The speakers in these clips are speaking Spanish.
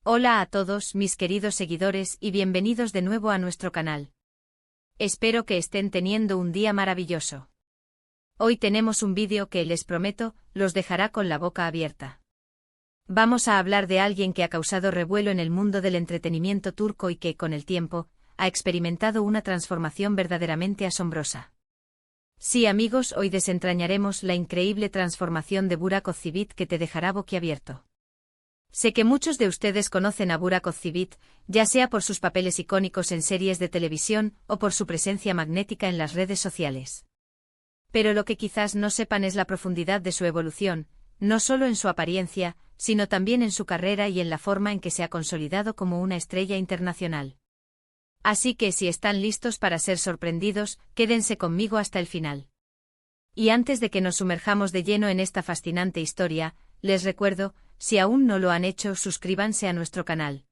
Hola a todos mis queridos seguidores y bienvenidos de nuevo a nuestro canal. Espero que estén teniendo un día maravilloso. Hoy tenemos un vídeo que, les prometo, los dejará con la boca abierta. Vamos a hablar de alguien que ha causado revuelo en el mundo del entretenimiento turco y que, con el tiempo, ha experimentado una transformación verdaderamente asombrosa. Sí, amigos, hoy desentrañaremos la increíble transformación de Burak Özçivit que te dejará boquiabierto. Sé que muchos de ustedes conocen a Burak Özçivit, ya sea por sus papeles icónicos en series de televisión o por su presencia magnética en las redes sociales. Pero lo que quizás no sepan es la profundidad de su evolución, no solo en su apariencia, sino también en su carrera y en la forma en que se ha consolidado como una estrella internacional. Así que si están listos para ser sorprendidos, quédense conmigo hasta el final. Y antes de que nos sumerjamos de lleno en esta fascinante historia, les recuerdo, si aún no lo han hecho, suscríbanse a nuestro canal.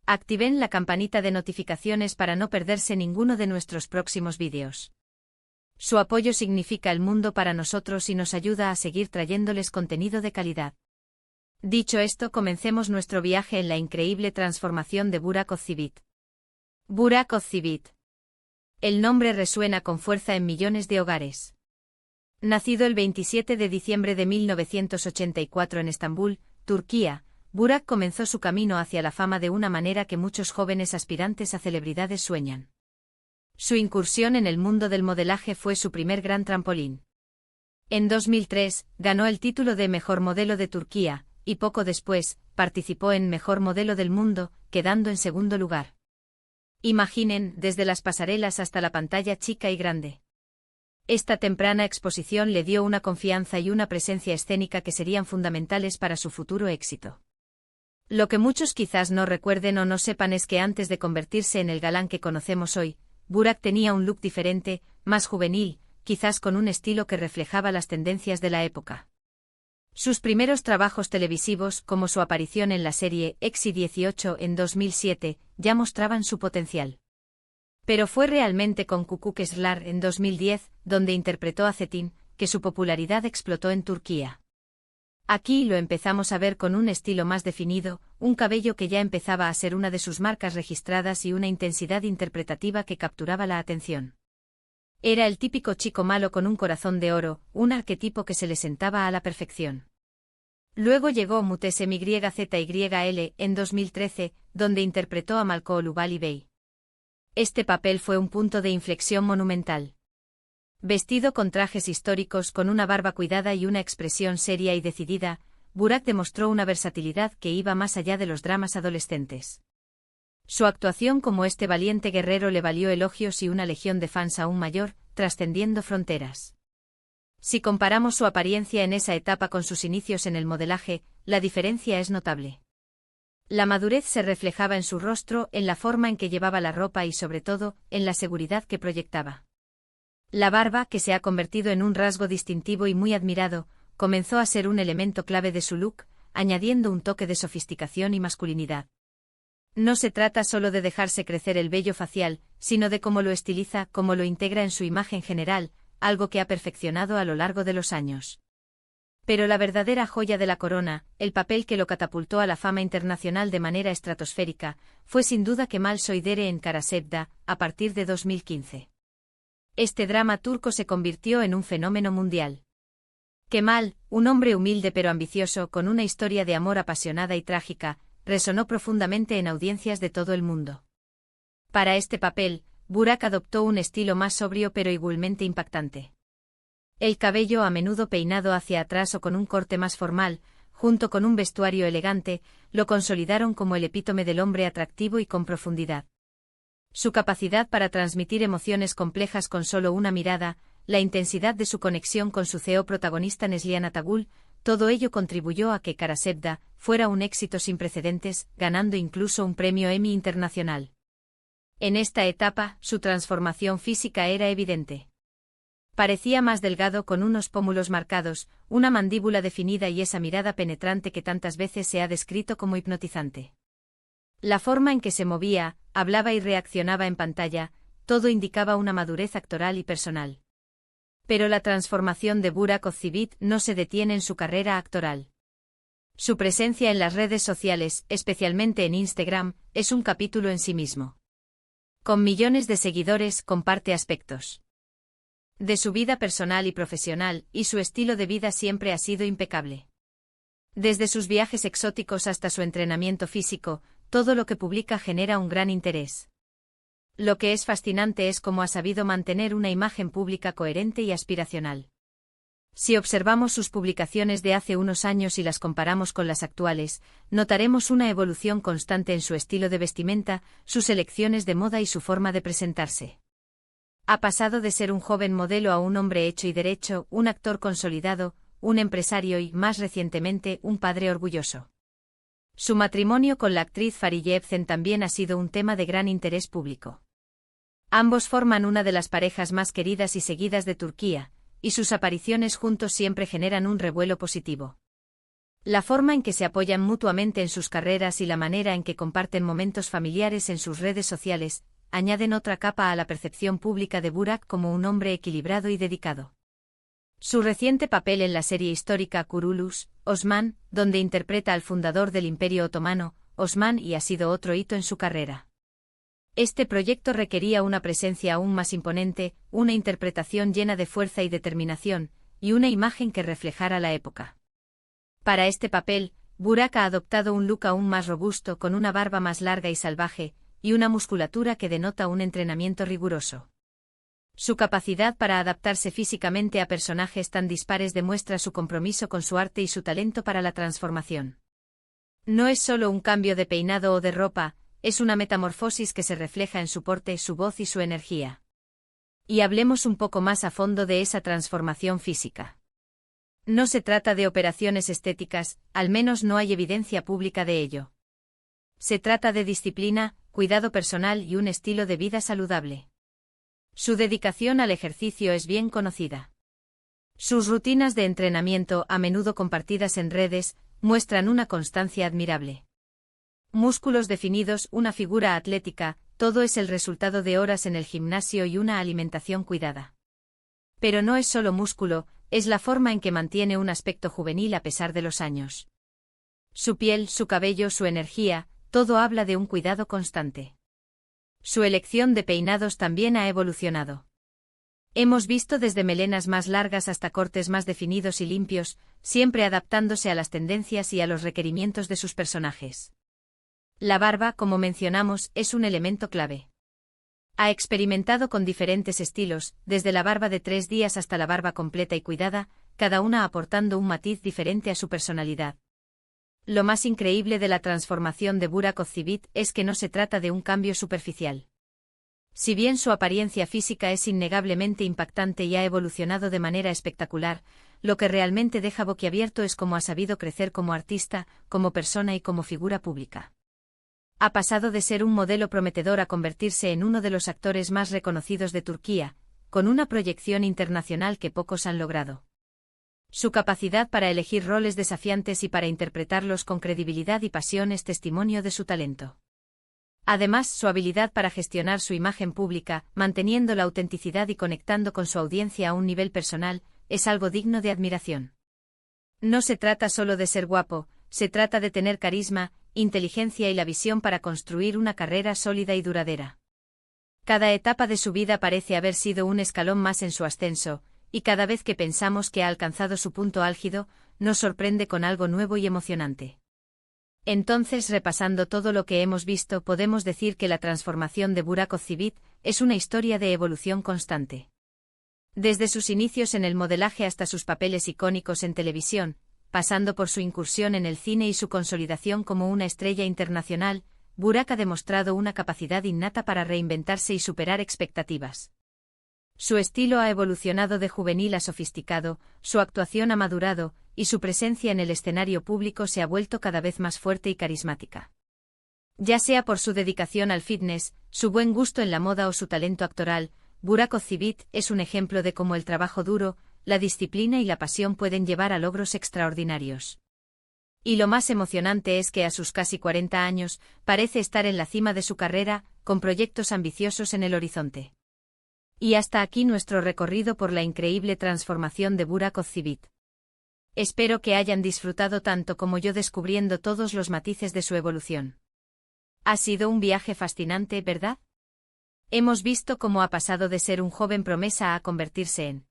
Activen la campanita de notificaciones para no perderse ninguno de nuestros próximos vídeos. Su apoyo significa el mundo para nosotros y nos ayuda a seguir trayéndoles contenido de calidad. Dicho esto, comencemos nuestro viaje en la increíble transformación de Burak Özçivit. Burak Özçivit. El nombre resuena con fuerza en millones de hogares. Nacido el 27 de diciembre de 1984 en Estambul, Turquía, Burak comenzó su camino hacia la fama de una manera que muchos jóvenes aspirantes a celebridades sueñan. Su incursión en el mundo del modelaje fue su primer gran trampolín. En 2003, ganó el título de Mejor Modelo de Turquía, y poco después, participó en Mejor Modelo del Mundo, quedando en segundo lugar. Imaginen, desde las pasarelas hasta la pantalla chica y grande. Esta temprana exposición le dio una confianza y una presencia escénica que serían fundamentales para su futuro éxito. Lo que muchos quizás no recuerden o no sepan es que antes de convertirse en el galán que conocemos hoy, Burak tenía un look diferente, más juvenil, quizás con un estilo que reflejaba las tendencias de la época. Sus primeros trabajos televisivos, como su aparición en la serie Exi 18 en 2007, ya mostraban su potencial. Pero fue realmente con Kukukeslar en 2010, donde interpretó a Çetin, que su popularidad explotó en Turquía. Aquí lo empezamos a ver con un estilo más definido, un cabello que ya empezaba a ser una de sus marcas registradas y una intensidad interpretativa que capturaba la atención. Era el típico chico malo con un corazón de oro, un arquetipo que se le sentaba a la perfección. Luego llegó Mutesi MYZYL en 2013, donde interpretó a Malkoğlu Vali Bey. Este papel fue un punto de inflexión monumental. Vestido con trajes históricos, con una barba cuidada y una expresión seria y decidida, Burak demostró una versatilidad que iba más allá de los dramas adolescentes. Su actuación como este valiente guerrero le valió elogios y una legión de fans aún mayor, trascendiendo fronteras. Si comparamos su apariencia en esa etapa con sus inicios en el modelaje, la diferencia es notable. La madurez se reflejaba en su rostro, en la forma en que llevaba la ropa y sobre todo, en la seguridad que proyectaba. La barba, que se ha convertido en un rasgo distintivo y muy admirado, comenzó a ser un elemento clave de su look, añadiendo un toque de sofisticación y masculinidad. No se trata solo de dejarse crecer el vello facial, sino de cómo lo estiliza, cómo lo integra en su imagen general, algo que ha perfeccionado a lo largo de los años. Pero la verdadera joya de la corona, el papel que lo catapultó a la fama internacional de manera estratosférica, fue sin duda Kemal Soydere en Kara Sevda, a partir de 2015. Este drama turco se convirtió en un fenómeno mundial. Kemal, un hombre humilde pero ambicioso con una historia de amor apasionada y trágica, resonó profundamente en audiencias de todo el mundo. Para este papel, Burak adoptó un estilo más sobrio pero igualmente impactante. El cabello a menudo peinado hacia atrás o con un corte más formal, junto con un vestuario elegante, lo consolidaron como el epítome del hombre atractivo y con profundidad. Su capacidad para transmitir emociones complejas con solo una mirada, la intensidad de su conexión con su CEO protagonista Neslihan Atagül, todo ello contribuyó a que Kara Sevda fuera un éxito sin precedentes, ganando incluso un premio Emmy internacional. En esta etapa, su transformación física era evidente. Parecía más delgado con unos pómulos marcados, una mandíbula definida y esa mirada penetrante que tantas veces se ha descrito como hipnotizante. La forma en que se movía, hablaba y reaccionaba en pantalla, todo indicaba una madurez actoral y personal. Pero la transformación de Burak Özçivit no se detiene en su carrera actoral. Su presencia en las redes sociales, especialmente en Instagram, es un capítulo en sí mismo. Con millones de seguidores, comparte aspectos de su vida personal y profesional, y su estilo de vida siempre ha sido impecable. Desde sus viajes exóticos hasta su entrenamiento físico, todo lo que publica genera un gran interés. Lo que es fascinante es cómo ha sabido mantener una imagen pública coherente y aspiracional. Si observamos sus publicaciones de hace unos años y las comparamos con las actuales, notaremos una evolución constante en su estilo de vestimenta, sus elecciones de moda y su forma de presentarse. Ha pasado de ser un joven modelo a un hombre hecho y derecho, un actor consolidado, un empresario y, más recientemente, un padre orgulloso. Su matrimonio con la actriz Fariye Evcen también ha sido un tema de gran interés público. Ambos forman una de las parejas más queridas y seguidas de Turquía, y sus apariciones juntos siempre generan un revuelo positivo. La forma en que se apoyan mutuamente en sus carreras y la manera en que comparten momentos familiares en sus redes sociales, añaden otra capa a la percepción pública de Burak como un hombre equilibrado y dedicado. Su reciente papel en la serie histórica Kurulus, Osman, donde interpreta al fundador del Imperio Otomano, Osman, y ha sido otro hito en su carrera. Este proyecto requería una presencia aún más imponente, una interpretación llena de fuerza y determinación, y una imagen que reflejara la época. Para este papel, Burak ha adoptado un look aún más robusto con una barba más larga y salvaje, y una musculatura que denota un entrenamiento riguroso. Su capacidad para adaptarse físicamente a personajes tan dispares demuestra su compromiso con su arte y su talento para la transformación. No es solo un cambio de peinado o de ropa, es una metamorfosis que se refleja en su porte, su voz y su energía. Y hablemos un poco más a fondo de esa transformación física. No se trata de operaciones estéticas, al menos no hay evidencia pública de ello. Se trata de disciplina, cuidado personal y un estilo de vida saludable. Su dedicación al ejercicio es bien conocida. Sus rutinas de entrenamiento, a menudo compartidas en redes, muestran una constancia admirable. Músculos definidos, una figura atlética, todo es el resultado de horas en el gimnasio y una alimentación cuidada. Pero no es solo músculo, es la forma en que mantiene un aspecto juvenil a pesar de los años. Su piel, su cabello, su energía, todo habla de un cuidado constante. Su elección de peinados también ha evolucionado. Hemos visto desde melenas más largas hasta cortes más definidos y limpios, siempre adaptándose a las tendencias y a los requerimientos de sus personajes. La barba, como mencionamos, es un elemento clave. Ha experimentado con diferentes estilos, desde la barba de 3 días hasta la barba completa y cuidada, cada una aportando un matiz diferente a su personalidad. Lo más increíble de la transformación de Burak Özçivit es que no se trata de un cambio superficial. Si bien su apariencia física es innegablemente impactante y ha evolucionado de manera espectacular, lo que realmente deja boquiabierto es cómo ha sabido crecer como artista, como persona y como figura pública. Ha pasado de ser un modelo prometedor a convertirse en uno de los actores más reconocidos de Turquía, con una proyección internacional que pocos han logrado. Su capacidad para elegir roles desafiantes y para interpretarlos con credibilidad y pasión es testimonio de su talento. Además, su habilidad para gestionar su imagen pública, manteniendo la autenticidad y conectando con su audiencia a un nivel personal, es algo digno de admiración. No se trata solo de ser guapo, se trata de tener carisma, inteligencia y la visión para construir una carrera sólida y duradera. Cada etapa de su vida parece haber sido un escalón más en su ascenso, y cada vez que pensamos que ha alcanzado su punto álgido, nos sorprende con algo nuevo y emocionante. Entonces, repasando todo lo que hemos visto, podemos decir que la transformación de Burak Özçivit es una historia de evolución constante. Desde sus inicios en el modelaje hasta sus papeles icónicos en televisión, pasando por su incursión en el cine y su consolidación como una estrella internacional, Burak ha demostrado una capacidad innata para reinventarse y superar expectativas. Su estilo ha evolucionado de juvenil a sofisticado, su actuación ha madurado, y su presencia en el escenario público se ha vuelto cada vez más fuerte y carismática. Ya sea por su dedicación al fitness, su buen gusto en la moda o su talento actoral, Burak Özçivit es un ejemplo de cómo el trabajo duro, la disciplina y la pasión pueden llevar a logros extraordinarios. Y lo más emocionante es que a sus casi 40 años, parece estar en la cima de su carrera, con proyectos ambiciosos en el horizonte. Y hasta aquí nuestro recorrido por la increíble transformación de Burak Özçivit. Espero que hayan disfrutado tanto como yo descubriendo todos los matices de su evolución. Ha sido un viaje fascinante, ¿verdad? Hemos visto cómo ha pasado de ser un joven promesa a convertirse en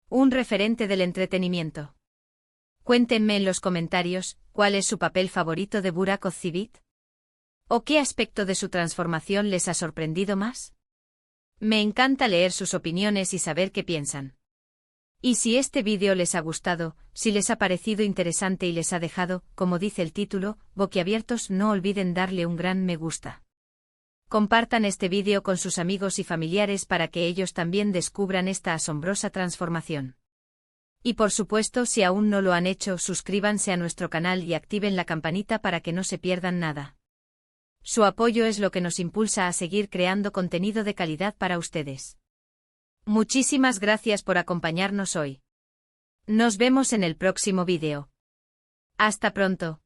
un referente del entretenimiento. Cuéntenme en los comentarios, ¿cuál es su papel favorito de Burak Özçivit? ¿O qué aspecto de su transformación les ha sorprendido más? Me encanta leer sus opiniones y saber qué piensan. Y si este vídeo les ha gustado, si les ha parecido interesante y les ha dejado, como dice el título, boquiabiertos, no olviden darle un gran me gusta. Compartan este vídeo con sus amigos y familiares para que ellos también descubran esta asombrosa transformación. Y por supuesto, si aún no lo han hecho, suscríbanse a nuestro canal y activen la campanita para que no se pierdan nada. Su apoyo es lo que nos impulsa a seguir creando contenido de calidad para ustedes. Muchísimas gracias por acompañarnos hoy. Nos vemos en el próximo vídeo. Hasta pronto.